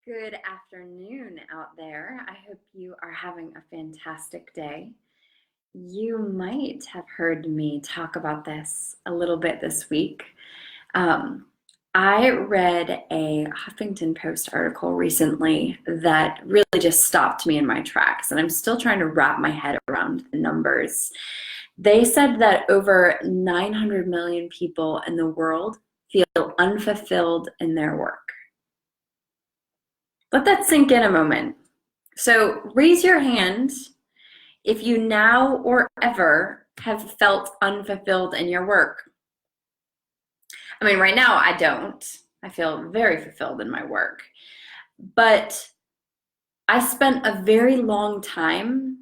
Good afternoon out there. I hope you are having a fantastic day. You might have heard me talk about this a little bit this week. Um, I read a Huffington Post article recently that really just stopped me in my tracks, and I'm still trying to wrap my head around the numbers. They said that over 900 million people in the world feel unfulfilled in their work. Let that sink in a moment. So raise your hand if you now or ever have felt unfulfilled in your work. I mean, right now I don't. I feel very fulfilled in my work. But I spent a very long time,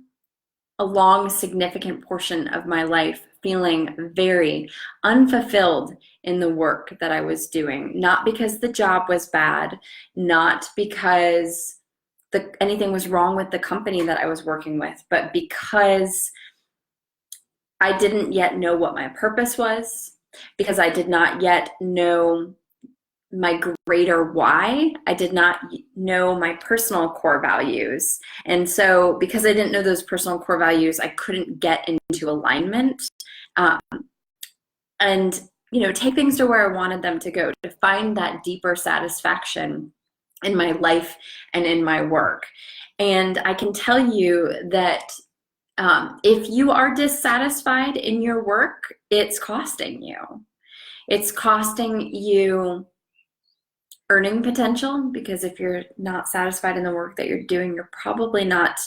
a long, significant portion of my life feeling very unfulfilled in the work that I was doing. Not because the job was bad, not because anything was wrong with the company that I was working with, but because I didn't yet know what my purpose was, because I did not yet know my greater why. I did not know my personal core values. And so because I didn't know those personal core values, I couldn't get into alignment um, and take things to where I wanted them to go, to find that deeper satisfaction in my life and in my work. And I can tell you that if you are dissatisfied in your work, it's costing you. It's costing you earning potential, because if you're not satisfied in the work that you're doing, you're probably not,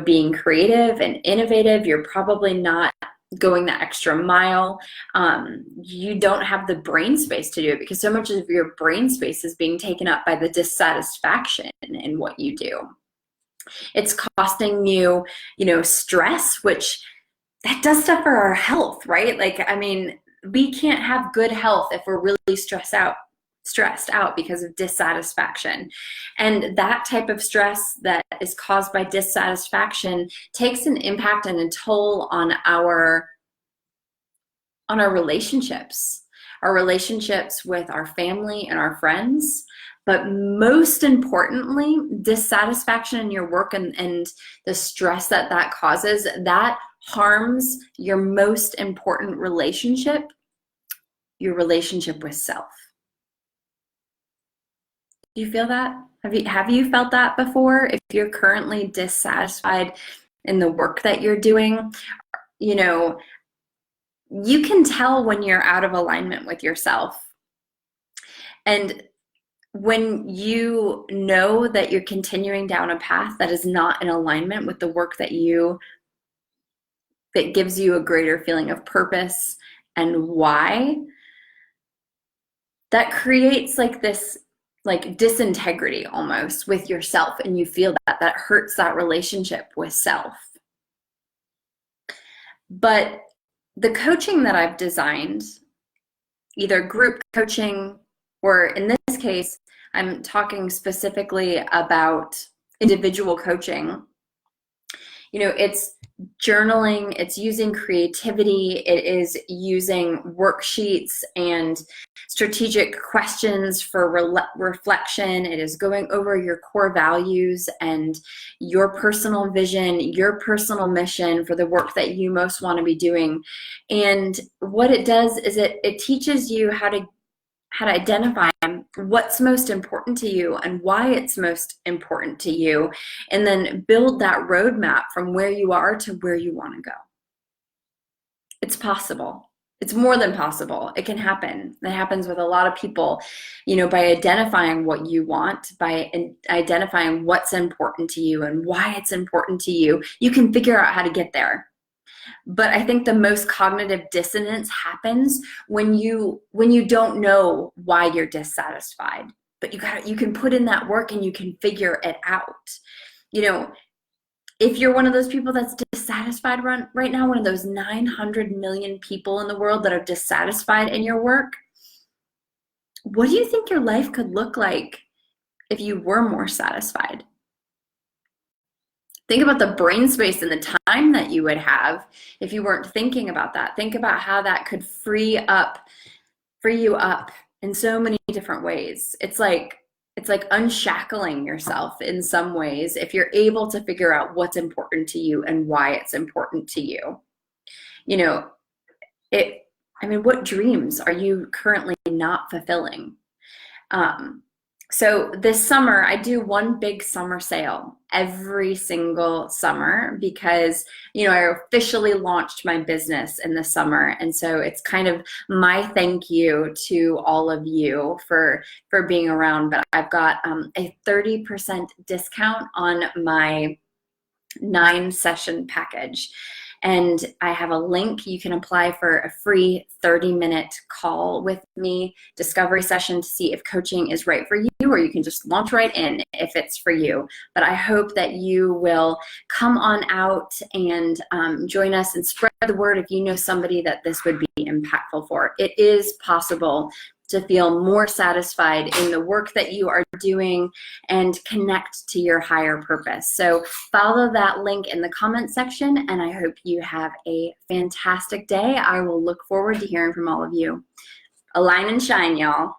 being creative and innovative. You're probably not going the extra mile. You don't have the brain space to do it, because so much of your brain space is being taken up by the dissatisfaction in what you do. It's costing you, stress, which that does stuff for our health, right? Like, I mean, we can't have good health if we're really stressed out because of dissatisfaction. And that type of stress that is caused by dissatisfaction takes an impact and a toll on our relationships, with our family and our friends. But most importantly, dissatisfaction in your work and the stress that causes, that harms your most important relationship, your relationship with self. Do you feel that? Have you felt that before? If you're currently dissatisfied in the work that you're doing, you can tell when you're out of alignment with yourself. And when you know that you're continuing down a path that is not in alignment with the work that gives you a greater feeling of purpose and why, that creates like this disintegrity almost with yourself, and you feel that hurts that relationship with self. But the coaching that I've designed, either group coaching, or in this case, I'm talking specifically about individual coaching. It's journaling, it's using creativity, it is using worksheets and strategic questions for reflection. It is going over your core values and your personal vision, your personal mission for the work that you most want to be doing. And what it does is it teaches you how to identify what's most important to you and why it's most important to you, and then build that roadmap from where you are to where you want to go. It's possible. It's more than possible. It can happen. It happens with a lot of people, by identifying what you want, by identifying what's important to you and why it's important to you, you can figure out how to get there. But I think the most cognitive dissonance happens when you don't know why you're dissatisfied. But you can put in that work and you can figure it out. If you're one of those people that's dissatisfied right now, one of those 900 million people in the world that are dissatisfied in your work, what do you think your life could look like if you were more satisfied? Think about the brain space and the time that you would have if you weren't thinking about that. Think about how that could free you up in so many different ways. It's like it's like unshackling yourself in some ways if you're able to figure out what's important to you and why it's important to you. You know, what dreams are you currently not fulfilling? So this summer, I do one big summer sale every single summer because, I officially launched my business in the summer. And so it's kind of my thank you to all of you for being around. But I've got a 30% discount on my 9-session package. And I have a link. You can apply for a free 30-minute call with me, discovery session, to see if coaching is right for you, or you can just launch right in if it's for you. But I hope that you will come on out and join us and spread the word if you know somebody that this would be impactful for. It is possible to feel more satisfied in the work that you are doing and connect to your higher purpose. So follow that link in the comment section, and I hope you have a fantastic day. I will look forward to hearing from all of you. Align and shine, y'all.